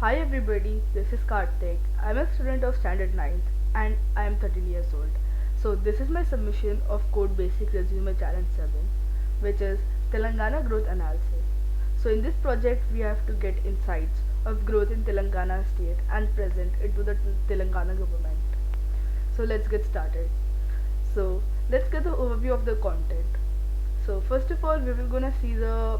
Hi everybody, this is Kartik. I'm a student of Standard 9th and I am 13 years old. So this is my submission of Codebasics Resume Challenge 7, which is Telangana Growth Analysis. So in this project we have to get insights of growth in Telangana state and present it to the Telangana government. So let's get started. So let's get the overview of the content. So first of all, we will gonna see the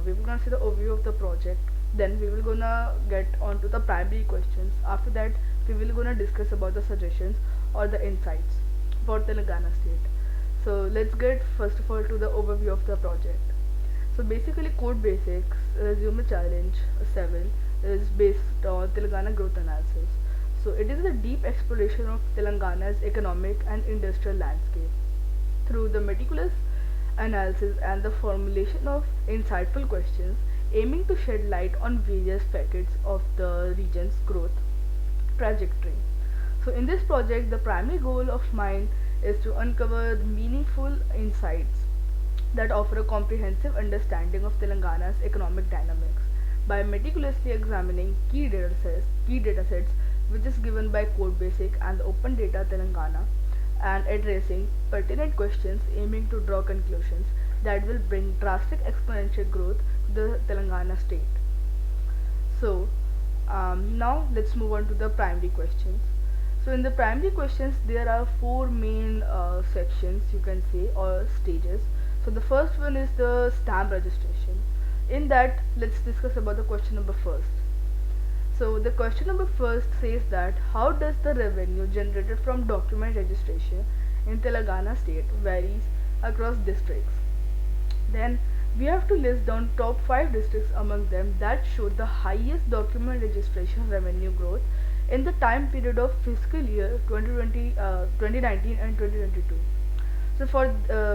we will gonna see the overview of the project. Then we will gonna get onto the primary questions. After that, we will gonna discuss about the suggestions or the insights for Telangana state. So let's get first of all to the overview of the project. So basically, Code Basics Resume Challenge 7 is based on Telangana growth analysis. So it is a deep exploration of Telangana's economic and industrial landscape through the meticulous analysis and the formulation of insightful questions aiming to shed light on various facets of the region's growth trajectory. So in this project, the primary goal of mine is to uncover meaningful insights that offer a comprehensive understanding of Telangana's economic dynamics by meticulously examining key datasets which is given by Codebasic and the Open Data Telangana and addressing pertinent questions aiming to draw conclusions that will bring drastic exponential growth to the Telangana state. So now let's move on to the primary questions. So in the primary questions there are four main sections, you can say, or stages. So the first one is the stamp registration. In that, let's discuss about the question number first. So the question number first says that how does the revenue generated from document registration in Telangana state varies across districts. Then we have to list down top 5 districts among them that show the highest document registration revenue growth in the time period of fiscal year 2019 and 2022. So for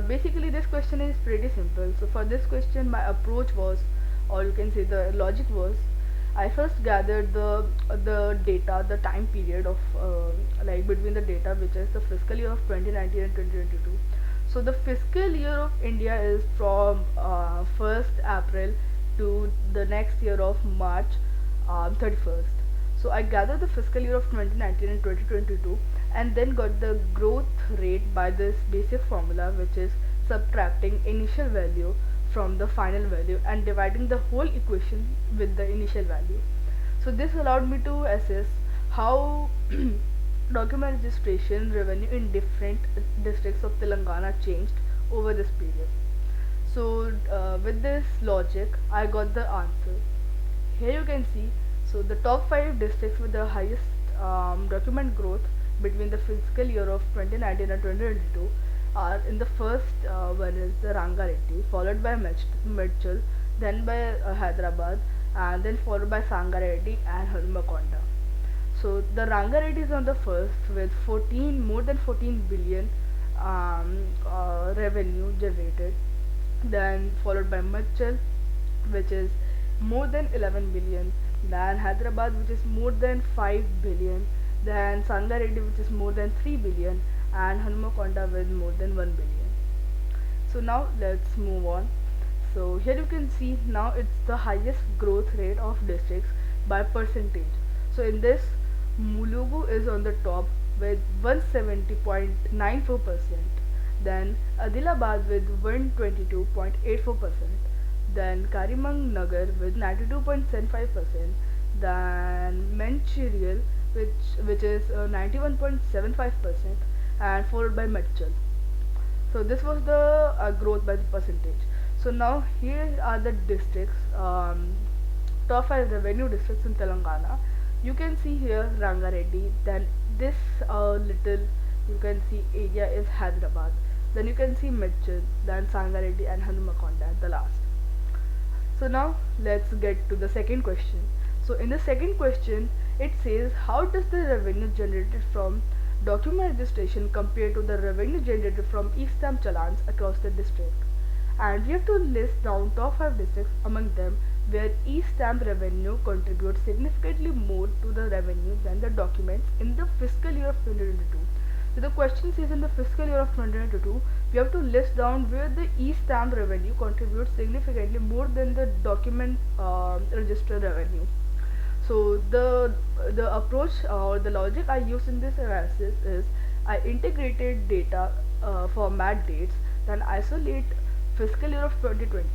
basically this question is pretty simple. So for this question my approach was, or you can say the logic was, I first gathered the data, the time period of between the data, which is the fiscal year of 2019 and 2022. So the fiscal year of India is from 1st April to the next year of March 31st. So I gathered the fiscal year of 2019 and 2022 and then got the growth rate by this basic formula, which is subtracting initial value from the final value and dividing the whole equation with the initial value. So this allowed me to assess how document registration revenue in different districts of Telangana changed over this period. So with this logic I got the answer. Here you can see, so the top 5 districts with the highest document growth between the fiscal year of 2019 and 2022 are, in the first one is the Rangareddy, followed by Medchal, then by Hyderabad, and then followed by Sangareddy and Halmakonda. So the Rangareddy is on the first with more than 14 billion revenue generated, then followed by Medchal, which is more than 11 billion, then Hyderabad, which is more than 5 billion, then Sangareddy, which is more than 3 billion, and Hanmakonda with more than 1 billion. So now let's move on. So here you can see now it's the highest growth rate of districts by percentage. So in this, Mulugu is on the top with 170.94%, then Adilabad with 122.84%, then Karimang Nagar with 92.75%, then Mancherial which is 91.75%, and followed by Medchal. So this was the growth by the percentage. So now here are the districts, top 5 revenue districts in Telangana. You can see here Rangareddy, then this little you can see area is Hyderabad, then you can see Medchal, then Sangareddy and Hanmakonda at the last. So now let's get to the second question. So in the second question it says how does the revenue generated from document registration compare to the revenue generated from e-stamp challans across the district. And we have to list down top 5 districts among them where e-stamp revenue contributes significantly more to the revenue than the documents in the fiscal year of 2022. So the question says in the fiscal year of 2022, we have to list down where the e-stamp revenue contributes significantly more than the document register revenue. So the approach or the logic I used in this analysis is I integrated data format dates, then isolate fiscal year of 2020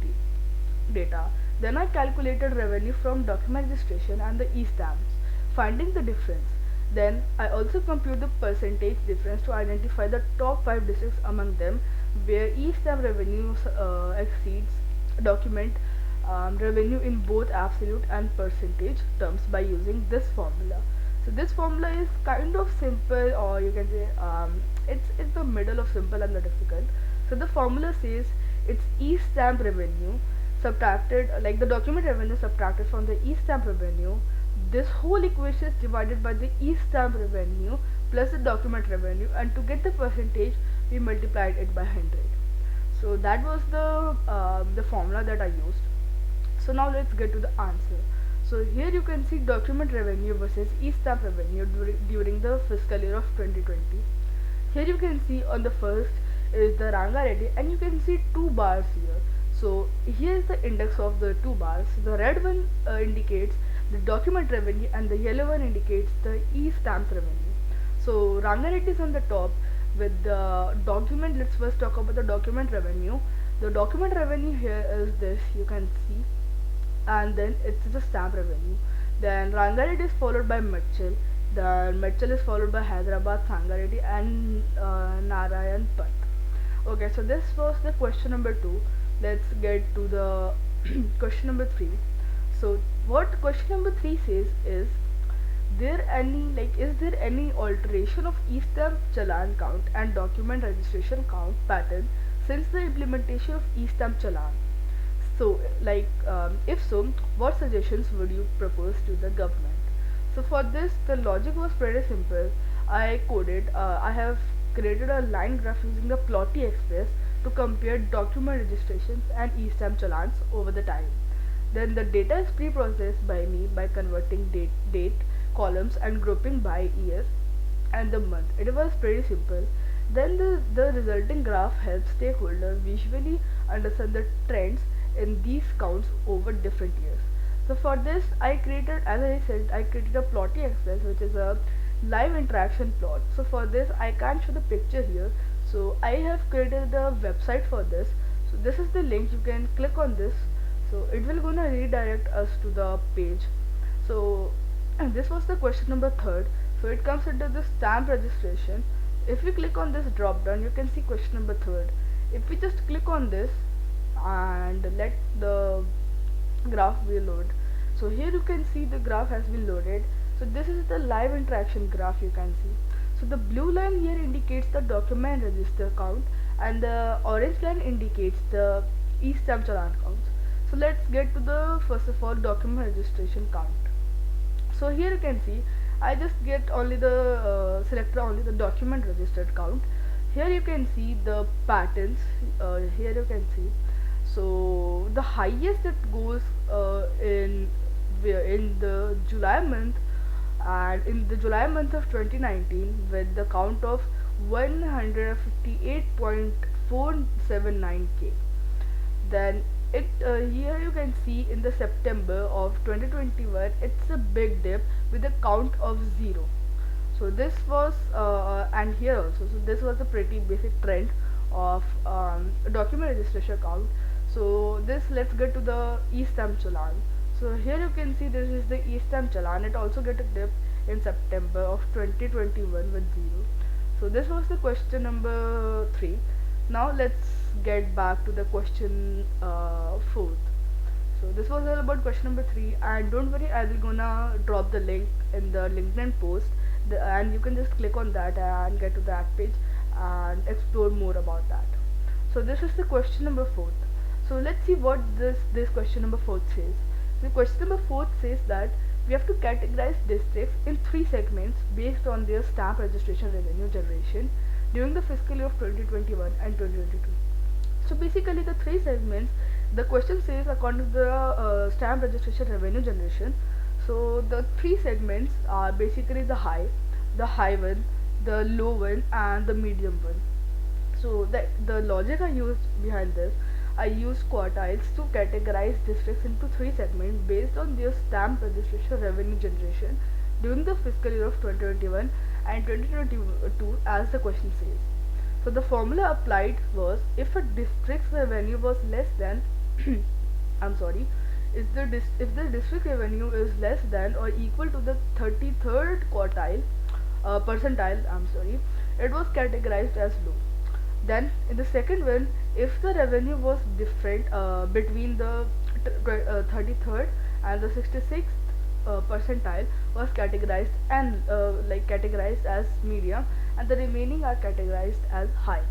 data. Then I calculated revenue from document registration and the e-stamps, finding the difference. Then I also compute the percentage difference to identify the top 5 districts among them where e-stamp revenue exceeds document revenue in both absolute and percentage terms by using this formula. So this formula is kind of simple, or you can say it's the middle of simple and the difficult. So the formula says it's e-stamp revenue subtracted, like the document revenue subtracted from the e-stamp revenue. This whole equation is divided by the e-stamp revenue plus the document revenue, and to get the percentage we multiplied it by 100. So that was the formula that I used. So now let's get to the answer. So here you can see document revenue versus e-stamp revenue during the fiscal year of 2020. Here you can see on the first is the Rangareddy, and you can see two bars here. So here is the index of the two bars. The red one indicates the document revenue and the yellow one indicates the e-stamps revenue. So Rangareddy is on the top with the document. Let's first talk about the document revenue. The document revenue here is this, you can see, and then it's the stamp revenue. Then Rangareddy is followed by Mitchell. Then Mitchell is followed by Hyderabad, Sangareddy, and Narayan Pat. Okay, so this was the question number 2. Let's get to the question number 3. So what question number 3 says is is there any alteration of e-stamp challan count and document registration count pattern since the implementation of e-stamp challan? So if so, what suggestions would you propose to the government? So for this, the logic was pretty simple. I have created a line graph using the Plotty Express to compare document registrations and e-stamp challans over the time. Then the data is pre-processed by me by converting date columns and grouping by year and the month. It was pretty simple. Then the resulting graph helps stakeholders visually understand the trends in these counts over different years. So for this, I created a Plotty Express, which is a live interaction plot. So for this, I can't show the picture here, so I have created the website for this. So this is the link, you can click on this, so it will gonna redirect us to the page. So and this was the question number 3rd. So it comes under the stamp registration. If we click on this drop down, you can see question number 3rd. If we just click on this and let the graph be load, so here you can see the graph has been loaded. So this is the live interaction graph, you can see. So the blue line here indicates the document register count and the orange line indicates the e-stamp challan counts. So let's get to the first of all document registration count. So here you can see I just get only the selected only the document registered count. Here you can see the patterns. Here you can see, so the highest that goes in the July month, and in the July month of 2019 with the count of 158.479k. Then here you can see in the September of 2021 it's a big dip with a count of 0. So this was and here also, so this was a pretty basic trend of document registration count. So this, let's get to the e-stamp challan. So here you can see this is the e-stamp challan. It also get a dip in September of 2021 with 0. So this was the question number 3. Now let's get back to the question 4th. So this was all about question number 3, and don't worry, I will gonna drop the link in the LinkedIn post, and you can just click on that and get to that page and explore more about that. So this is the question number 4th. So let's see what this question number 4th says. The question number 4th says that we have to categorize districts in 3 segments based on their stamp registration revenue generation during the fiscal year of 2021 and 2022. So basically the 3 segments, the question says according to the stamp registration revenue generation. So the 3 segments are basically the high one, the low one, and the medium one. So the logic I used behind this, I used quartiles to categorize districts into three segments based on their stamp registration revenue generation during the fiscal year of 2021 and 2022 as the question says. So the formula applied was if a district's revenue was less than I'm sorry, if the district revenue is less than or equal to the 33rd percentile, it was categorized as low. Then in the second one, if the revenue was different between the 33rd and the 66th percentile, was categorized and categorized as medium, and the remaining are categorized as high.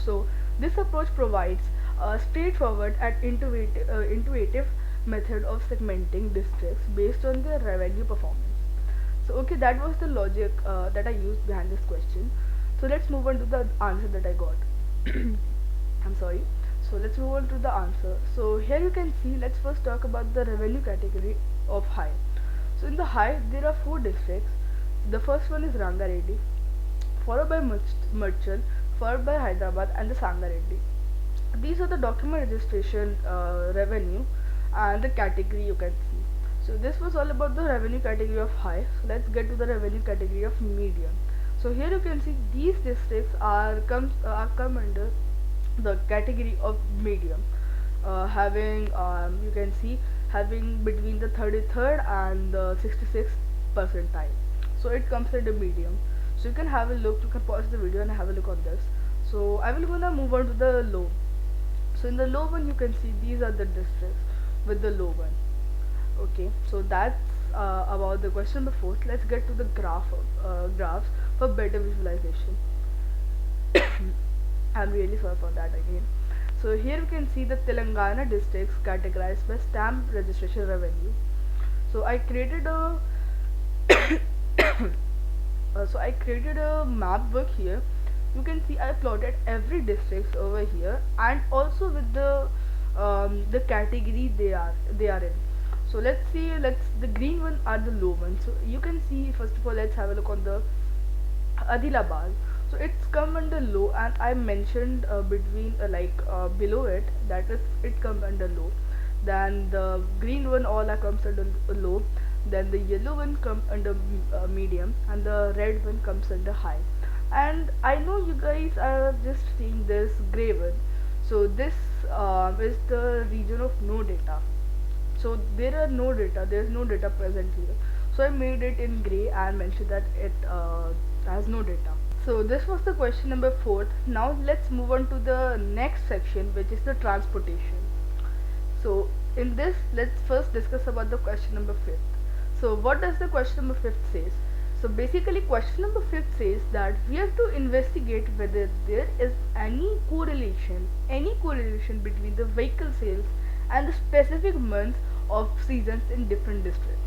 So this approach provides a straightforward and intuitive method of segmenting districts based on their revenue performance. So okay, that was the logic that I used behind this question. So let's move on to the answer that I got. I'm sorry. So let's move on to the answer. So here you can see, let's first talk about the revenue category of high. So in the high there are four districts. The first one is Rangareddy, followed by Merchant, followed by Hyderabad and the Sangareddy. These are the document registration revenue and the category you can see. So this was all about the revenue category of high. So let's get to the revenue category of medium. So here you can see these districts are come under the category of medium, having you can see having between the 33rd and the 66th percentile. So it comes under medium. So you can have a look. You can pause the video and have a look on this. So I will gonna move on to the low. So in the low one you can see these are the districts with the low one. Okay, so that's about the question number 4. Let's get to the graphs for better visualization. I'm really sorry for that again. So here you can see the Telangana districts categorized by stamp registration revenue. So I created a map book here. You can see I plotted every district over here and also with the category they are in. So let's see, the green one are the low ones. So you can see, first of all, let's have a look on the Adilabad. So it's come under low, and I mentioned between below it that it comes under low. Then the green one all comes under low. Then the yellow one comes under medium, and the red one comes under high. And I know you guys are just seeing this gray one. So this is the region of no data. So there is no data present here. So I made it in gray and mentioned that it has no data. So this was the question number 4. Now let's move on to the next section, which is the transportation. So in this, let's first discuss about the question number 5. So what does the question number 5 says? So basically question number 5 says that we have to investigate whether there is any correlation between the vehicle sales and the specific months of seasons in different districts.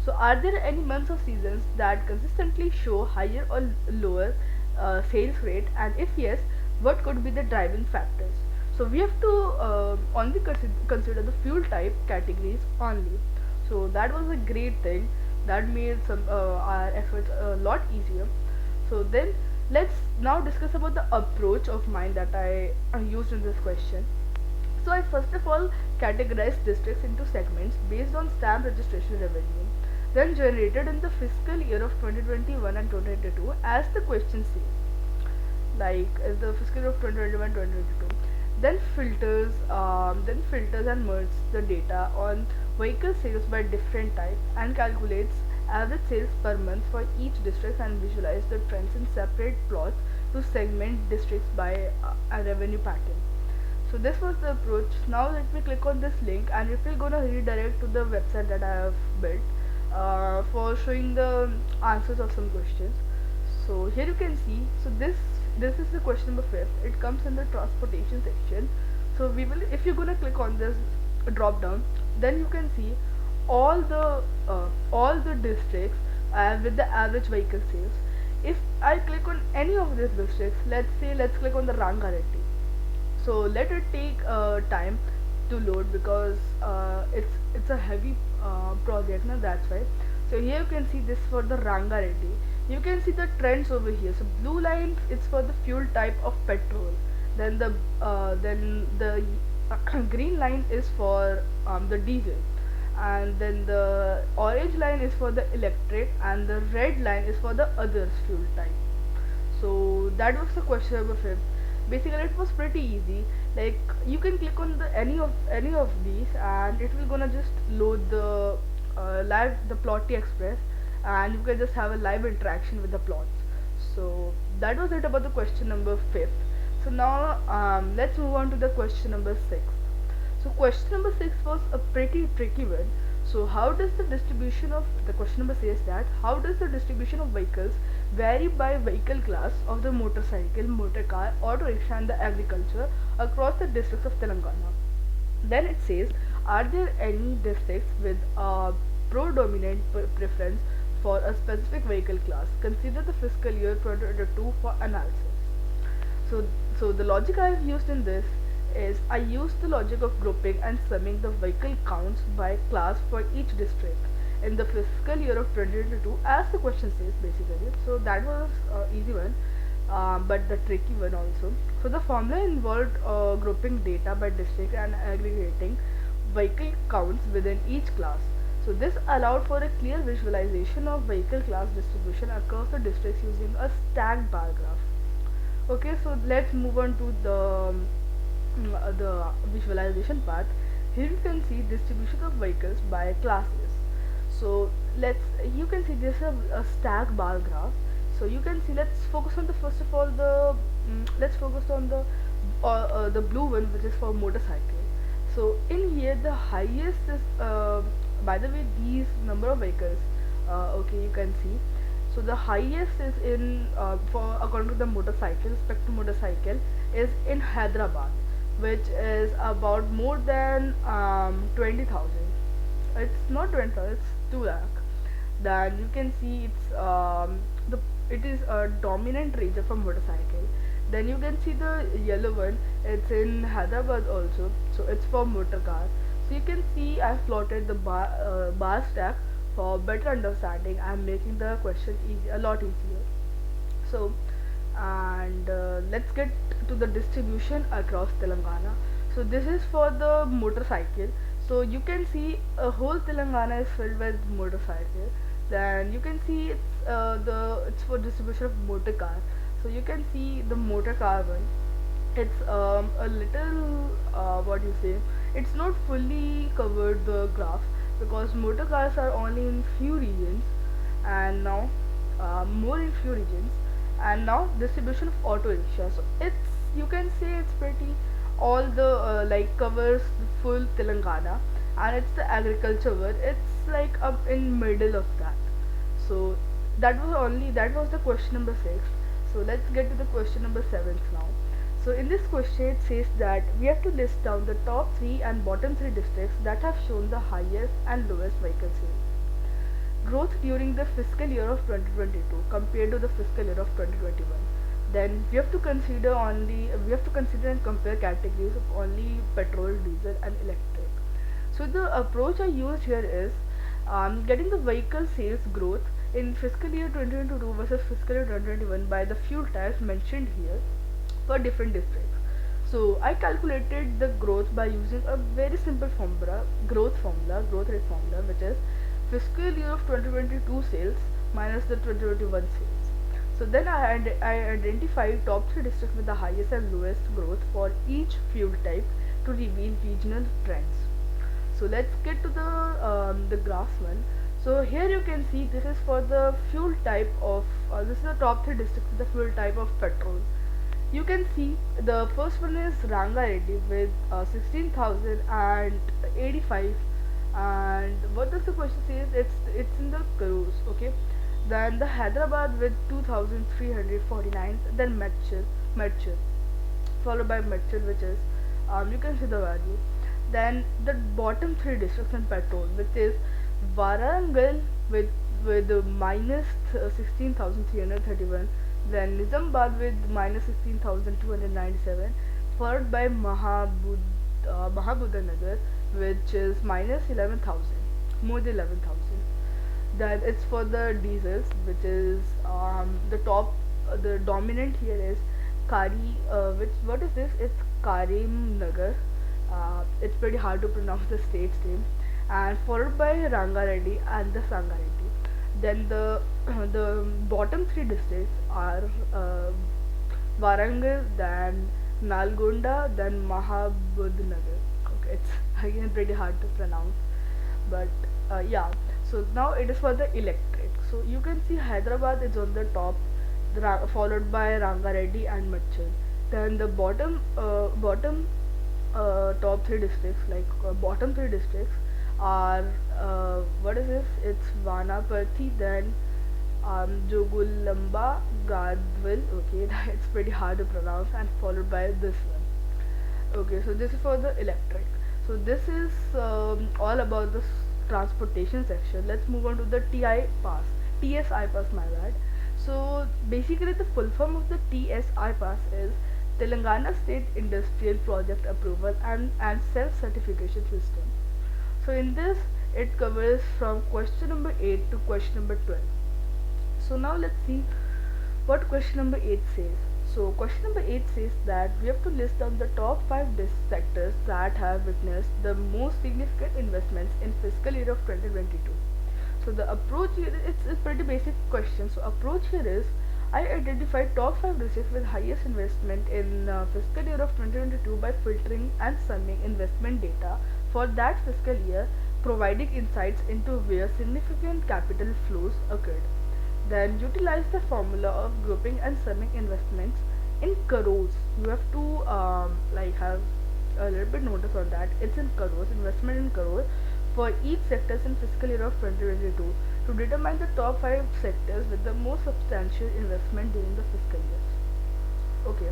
So are there any months or seasons that consistently show higher or lower sales rate, and if yes, what could be the driving factors? So we have to only consider the fuel type categories only. So that was a great thing that made our efforts a lot easier. So then let's now discuss about the approach of mine that I used in this question. So I first of all categorized districts into segments based on stamp registration revenue, then generated in the fiscal year of 2021 and 2022 as the question says, as the fiscal year of 2021-2022. Then filters and merge the data on vehicle sales by different type and calculates average sales per month for each district and visualize the trends in separate plots to segment districts by a revenue pattern. So this was the approach. Now let me click on this link and it will gonna redirect to the website that I have built for showing the answers of some questions. So here you can see, so this is the question number 5. It comes in the transportation section. So we will, if you're gonna click on this drop down, then you can see all the districts with the average vehicle sales. If I click on any of these districts, let's click on the Rangareddy. So let it take time to load because it's a heavy project now, that's why. So here you can see this for the Rangareddy. You can see the trends over here. So blue line is for the fuel type of petrol, Then the green line is for the diesel, and then the orange line is for the electric, and the red line is for the other fuel type. So that was the question number 5. Basically it was pretty easy. Like, you can click on any of these, and it will gonna just load the live the plotty express, and you can just have a live interaction with the plots. So that was it about the question number 5. So now let's move on to the question number 6. So question number 6 was a pretty tricky one. So how does the distribution of the question number says that how does the distribution of vehicles vary by vehicle class of the motorcycle, motor car, auto rickshaw and the agriculture across the districts of Telangana? Then it says, are there any districts with a predominant preference for a specific vehicle class? Consider the fiscal year 2022 for analysis. So, so the logic I have used in this is I used the logic of grouping and summing the vehicle counts by class for each district in the fiscal year of 2022, as the question says basically. So that was easy one, but the tricky one also. So the formula involved grouping data by district and aggregating vehicle counts within each class. So this allowed for a clear visualization of vehicle class distribution across the districts using a stacked bar graph. Okay, so let's move on to the visualization part. Here you can see distribution of vehicles by classes. So you can see this is a stack bar graph. So you can see, let's focus on the first of all the let's focus on the blue one, which is for motorcycle. So in here the highest is by the way, these number of vehicles, okay, you can see. So the highest is in for according to the motorcycle, spectrum motorcycle is in Hyderabad, which is about more than 20,000. It's not 20,000, it's 2 lakh. Then you can see it is a dominant region for motorcycle. Then you can see the yellow one, it's in Hyderabad also, so it's for motor car. So you can see I've plotted the bar stack for better understanding. I'm making the question a lot easier. So, and let's get to the distribution across Telangana. So this is for the motorcycle. So you can see a whole Telangana is filled with motorcycle. Then you can see it's for distribution of motor car. So you can see the motor car one. It's a little what do you say? It's not fully covered the graph, because motor cars are only in few regions, and now more in few regions, and now distribution of auto rickshaw. So it's, you can say it's pretty all the like covers the full Telangana, and it's the agriculture one, it's like up in middle of that. So that was the question number 6. So let's get to the question number 7 now. So in this question it says that we have to list down the top 3 and bottom 3 districts that have shown the highest and lowest vehicle sales growth during the fiscal year of 2022 compared to the fiscal year of 2021. Then we have to consider and compare categories of only petrol, diesel and electric. So the approach I used here is getting the vehicle sales growth in fiscal year 2022 versus fiscal year 2021 by the fuel types mentioned here for different districts. So I calculated the growth by using a very simple growth rate formula, which is fiscal year of 2022 sales minus the 2021 sales. So then I identified top 3 districts with the highest and lowest growth for each fuel type to reveal regional trends. So let's get to the graphs one. So here you can see this is for the fuel type of this is the top 3 districts with the fuel type of petrol. You can see the first one is Rangareddy with 16,085, and what does the question says? It's in the crores. Okay, then the Hyderabad with 2,349, then Medchil, followed by Medchil, which is you can see the value. Then the bottom 3 districts in petrol, which is Warangal with minus 16,331, then Nizamabad with minus 16,297, followed by Mahabudanagar, which is minus 11,000, more than 11,000. Then it's for the diesels, which is the dominant here is which what is this? It's Karim Nagar. It's pretty hard to pronounce the state's name, and followed by Rangareddy and the Sangareddy. Then the the bottom three districts are Warangal, then Nalgonda, then Mahabudnagar. Okay, it's again pretty hard to pronounce, but yeah. So now it is for the electric. So you can see Hyderabad is on the top, followed by Rangareddy and Machal. Then the bottom top three districts, bottom three districts are what is this? It's Vanaparthi, then Jogulamba, Gadwil. Okay, it's pretty hard to pronounce, and followed by this one. Okay, so this is for the electric. So this is all about the transportation section. Let's move on to the TSI pass, my bad. So basically the full form of the TSI pass is Telangana State Industrial Project Approval and Self-Certification System. So in this it covers from question number 8 to question number 12. So now let's see what question number 8 says. So question number 8 says that we have to list down the top 5 sectors that have witnessed the most significant investments in fiscal year of 2022. So the approach here, it's a pretty basic question. So approach here is, I identified top 5 districts with highest investment in fiscal year of 2022 by filtering and summing investment data for that fiscal year, providing insights into where significant capital flows occurred. Then utilize the formula of grouping and summing investments in crores. You have to have a little bit notice on that. It's in crores, investment in crores for each sectors in fiscal year of 2022 to determine the top 5 sectors with the most substantial investment during the fiscal year. Okay,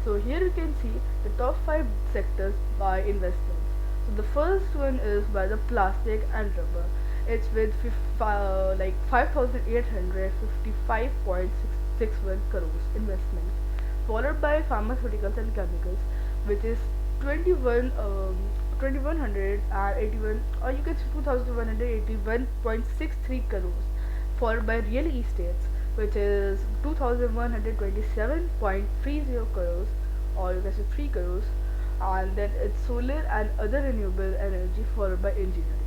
so here you can see the top 5 sectors by investments. So the first one is by the plastic and rubber. It's with 5,855.61 crores investments, followed by pharmaceuticals and chemicals, which is 2181, or you can say 2181.63 crores, followed by real estates, which is 2127.30 crores, or you can say 3 crores, and then it's solar and other renewable energy, followed by engineering.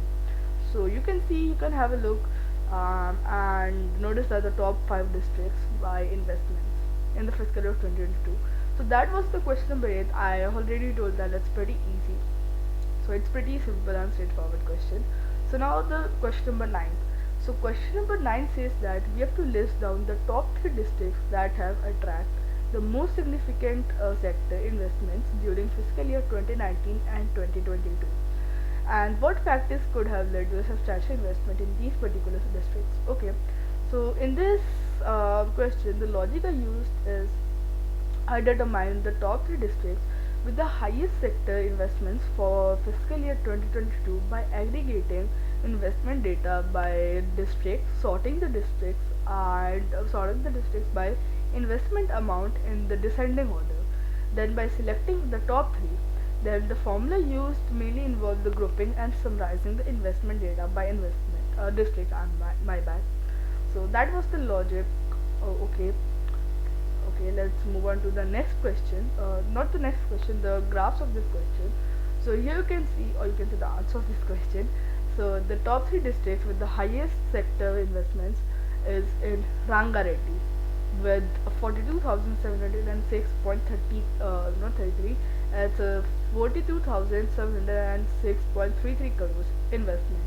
So you can see, you can have a look and notice that the top 5 districts by investments in the fiscal year of 2022. So that was the question number 8. I already told that it's pretty easy. So it's pretty simple and straightforward question. So now the question number 9. So question number 9 says that we have to list down the top 3 districts that have attracted the most significant sector investments during fiscal year 2019 and 2022. And what factors could have led to a substantial investment in these particular districts. Okay, so in this question, the logic I used is, I determined the top 3 districts with the highest sector investments for fiscal year 2022 by aggregating investment data by district, sorting the districts by investment amount in the descending order, then by selecting the top 3. Then the formula used mainly involved the grouping and summarizing the investment data by investment district. My bad. So that was the logic. Okay. Let's move on to the next question. Not the next question, the graphs of this question. So here you can see, or you can see the answer of this question. So the top 3 districts with the highest sector investments is in Rangareddy with 42,706.33. It's 42,706.33 crores investment.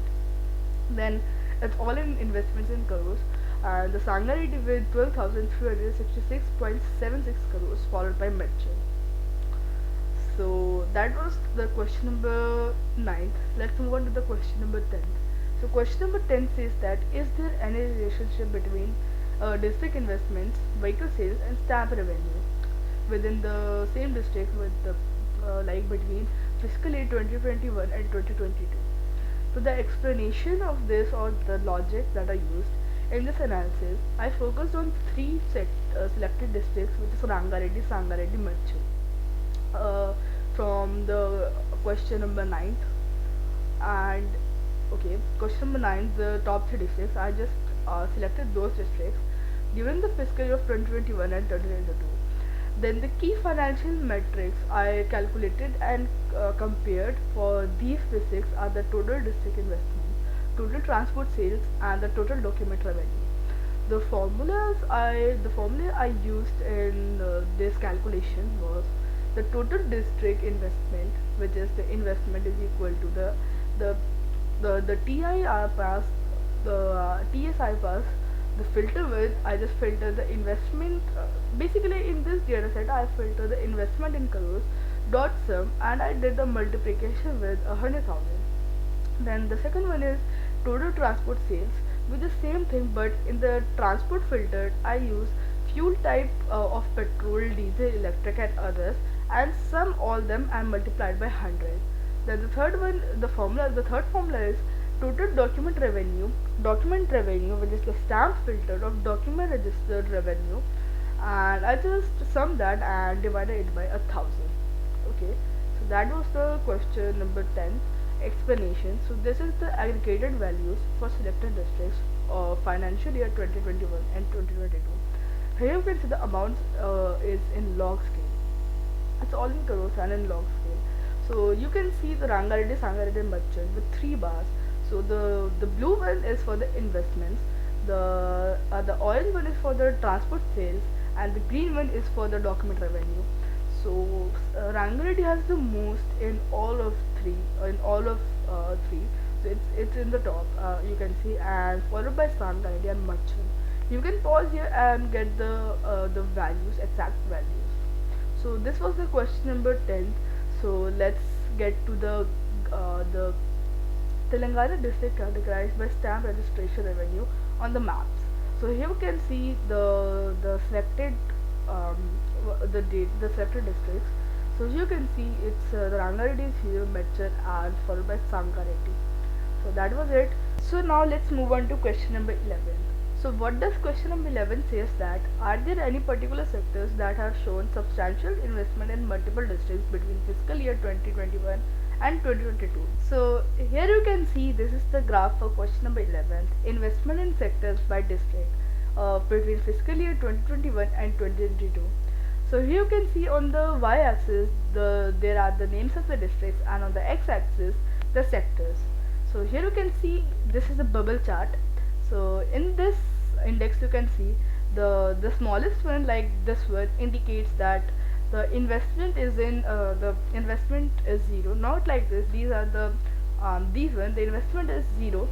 Then it's all in investments in crores. And the Sangareddy with 12,366.76 crores, followed by Mitchell. So that was the question number 9. Let's move on to the question number 10. So question number 10 says that, is there any relationship between district investments, vehicle sales and stamp revenue within the same district with the between fiscal year 2021 and 2022. So the explanation of this, or the logic that I used in this analysis, I focused on 3 selected districts, which is Rangareddy, Sangareddy, Mitchell, from the question number 9. And okay, question number 9, the top 3 districts, I just selected those districts during the fiscal year of 2021 and 2022. Then the key financial metrics I calculated and compared for these districts are the total district investment, total transport sales, and the total document revenue. The formula I used in this calculation was the total district investment, which is the investment is equal to the the TIR pass, the TSI pass, the filter with I just filter the investment. Basically, in this data set, I filter the investment in crores dot sum, and I did the multiplication with 100,000. Then the second one is total transport sales with the same thing, but in the transport filtered I use fuel type of petrol, diesel, electric, and others, and sum all them and multiplied by 100. Then the third formula is total document revenue, which is the stamp filter of document registered revenue, and I just sum that and divided it by 1,000. Okay, so that was the question number 10 explanation. So this is the aggregated values for selected districts of financial year 2021 and 2022. Here you can see the amounts is in log scale. It's all in crores and in log scale. So you can see the Rangareddy Sangareddy merchant with 3 bars. So the blue one is for the investments, the orange one is for the transport sales, and the green one is for the document revenue. So Rangareddy has the most in all of three. So it's in the top. You can see, and followed by Sangareddy and merchant. You can pause here and get the values, exact values. So this was the question number 10. So let's get to the Telangana district categorized by stamp registration revenue on the maps. So here you can see the selected the selected districts. So here you can see it's the Rangareddy is here, Medchur, and followed by Sangareddy. So that was it. So now let's move on to question number 11. So what does question number 11 says that are there any particular sectors that have shown substantial investment in multiple districts between fiscal year 2021 and 2022. So here you can see this is the graph for question number 11, investment in sectors by district between fiscal year 2021 and 2022. So here you can see on the y-axis there are the names of the districts, and on the x-axis the sectors. So here you can see this is a bubble chart. So in this index you can see the smallest one, like this one, indicates that the investment is in the investment is 0, not like this. These are the these one, the investment is 0.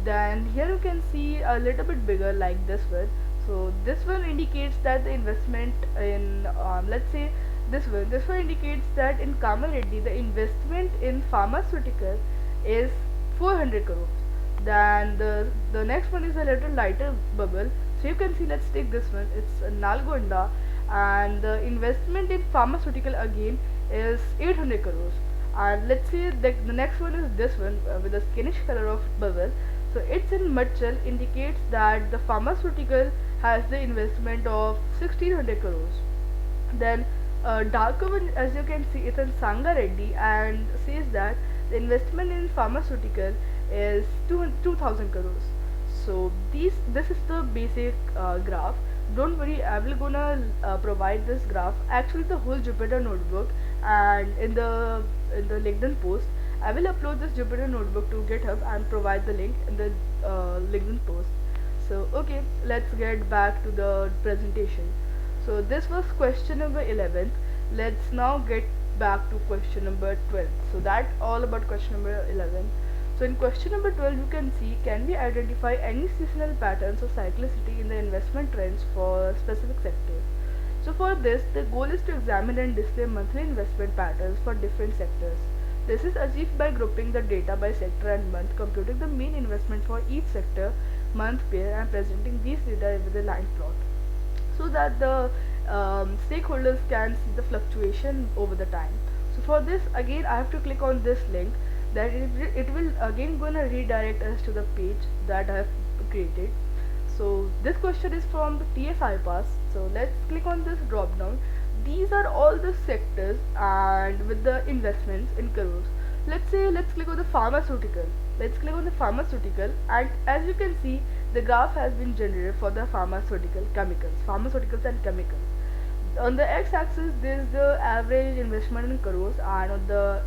Then here you can see a little bit bigger, like this one. So this one indicates that the investment in let's say this one indicates that in Kamareddy the investment in pharmaceutical is 400 crores. Then the next one is a little lighter bubble. So you can see, let's take this one, it's Nalgonda, and the investment in pharmaceutical again is 800 crores. And let's see the next one is this one with a skinish color of bubble. So it's in Madchal, indicates that the pharmaceutical has the investment of 1600 crores. Then darker one, as you can see, it's in Sangareddy and says that the investment in pharmaceutical is 2000 crores. So this is the basic graph. Don't worry, I will gonna provide this graph, actually the whole Jupyter notebook, and in the LinkedIn post I will upload this Jupyter notebook to GitHub and provide the link in the LinkedIn post. So okay, let's get back to the presentation. So this was question number 11. Let's now get back to question number 12. So that all about question number 11. So in question number 12 you can see, can we identify any seasonal patterns of cyclicity in the investment trends for specific sectors? So for this, the goal is to examine and display monthly investment patterns for different sectors. This is achieved by grouping the data by sector and month, computing the mean investment for each sector, month, pair, and presenting these data with a line plot, so that the stakeholders can see the fluctuation over the time. So for this, again I have to click on this link, that it will again gonna redirect us to the page that I have created. So this question is from the TSI pass. So let's click on this drop down. These are all the sectors and with the investments in crores. Let's click on the pharmaceutical. Let's click on the pharmaceutical, and as you can see the graph has been generated for the pharmaceuticals and chemicals. On the x-axis there is the average investment in crores, and on the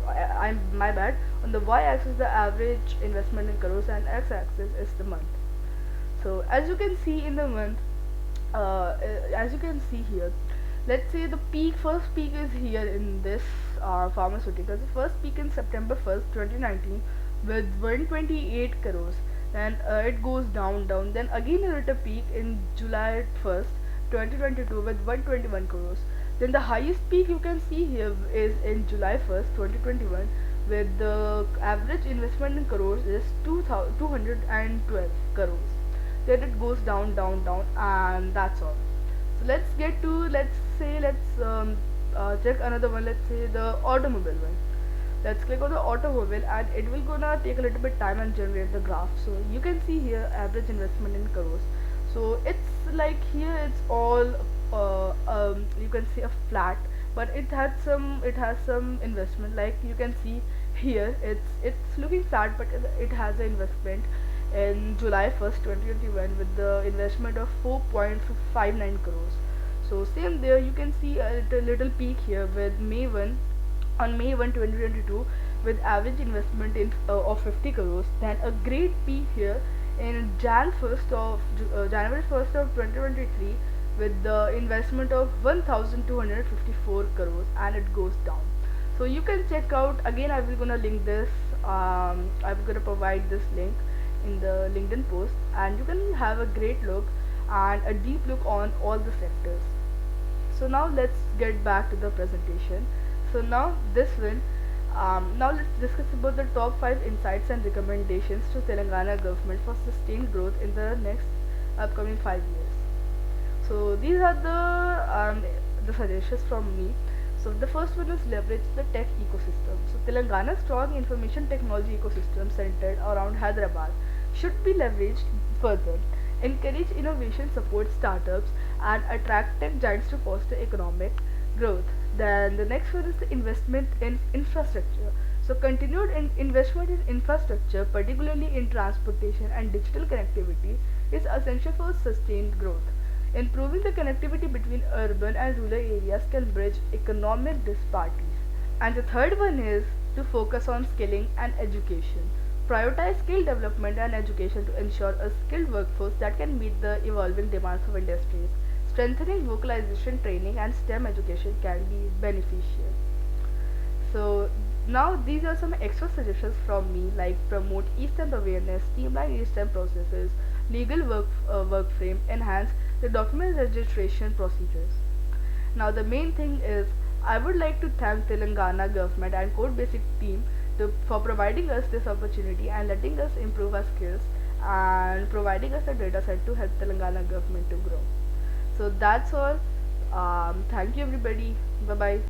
I'm my bad, on the y-axis the average investment in crores, and x-axis is the month. So as you can see in the month, as you can see here, let's say the first peak is here in this pharmaceuticals. The first peak in September 1st 2019 with 128 crores. Then it goes down, then again a little peak in July 1st 2022 with 121 crores. Then the highest peak you can see here is in July 1st 2021 with the average investment in crores is 212 crores. Then it goes down, and that's all. So let's get to, let's check another one. Let's say the automobile one. Let's click on the automobile, and it will gonna take a little bit time and generate the graph. So you can see here average investment in crores. So it's like here it's all you can see a flat, but it has some investment. Like you can see here it's looking flat, but it has an investment in July 1st 2021 with the investment of 4.59 crores. So same there, you can see a little peak here with May 1 2022 with average investment of 50 crores. Then a great peak here in January 1st of 2023 with the investment of 1254 crores, and it goes down. So you can check out again. I will gonna link this. I'm gonna provide this link in the LinkedIn post, and you can have a great look and a deep look on all the sectors. So now let's get back to the presentation. So now this one, now let's discuss about the top 5 insights and recommendations to Telangana government for sustained growth in the next upcoming 5 years. So these are the suggestions from me. So the first one is leverage the tech ecosystem. So Telangana's strong information technology ecosystem centered around Hyderabad should be leveraged further. Encourage innovation, support startups, and attract tech giants to foster economic growth. Then the next one is the investment in infrastructure. So continued investment in infrastructure, particularly in transportation and digital connectivity, is essential for sustained growth. Improving the connectivity between urban and rural areas can bridge economic disparities. And the third one is to focus on skilling and education. Prioritize skill development and education to ensure a skilled workforce that can meet the evolving demands of industries. Strengthening vocalization training and STEM education can be beneficial. So now these are some extra suggestions from me, like promote e-stamp awareness, streamline e-stamp processes, legal work frame, enhance the document registration procedures. Now the main thing is I would like to thank Telangana government and Codebasic team for providing us this opportunity and letting us improve our skills and providing us a data set to help Telangana government to grow. So that's all. Thank you everybody. Bye bye.